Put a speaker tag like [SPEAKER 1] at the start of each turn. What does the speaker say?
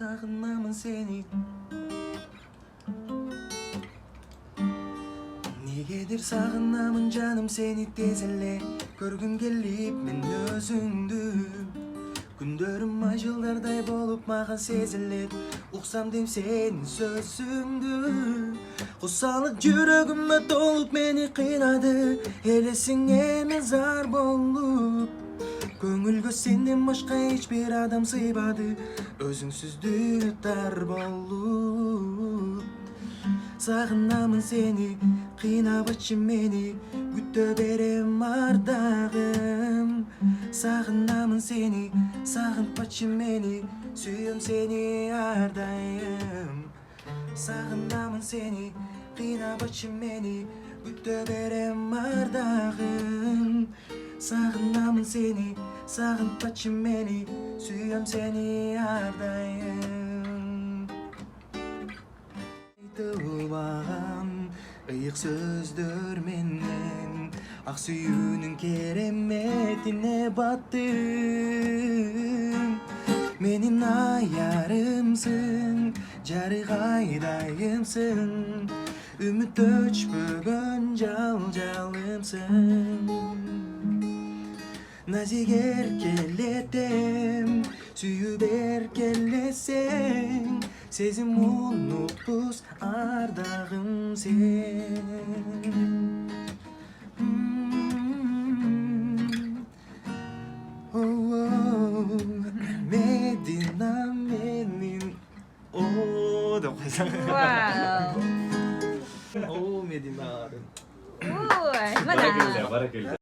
[SPEAKER 1] Sağınamın seni. Negedir sağınamın canım seni tezelle. Görgüm gelip men özündü. Gündörüm acılarday bolup mağan sezilir. Uksam dem senin sözündü. Kusalık yüreğime dolup beni kıynadı. Elesin hemen zar bolup. Көңілгө сенден башка hiçbir адам сыйбады. Өзүңсүздүк дар болуп. Сагынамын сени, кыйнабычы мени, күтө берем ардагым. Сагынамын сени, сагынтпачы мени, сүйөм сени ар дайым. Сагынамын сени, кыйнабычы мени, күтө берем ардагым. Sağınamın seni, sağıntpachı meni, sүйөм seni ardayım. Айтылбаган ыйык сөздөр менен ак сүйүүнүн кереметине баттым. Менин аярымсың, жарык айдайымсың, үмүт өчпөгөн жалжалымсың. Nazik erkeletem, suyup erkeleseng, sezim unutpuz ardağım sen. Medina menin. Da koysana.
[SPEAKER 2] Wow.
[SPEAKER 1] Medina.
[SPEAKER 2] Barakalla.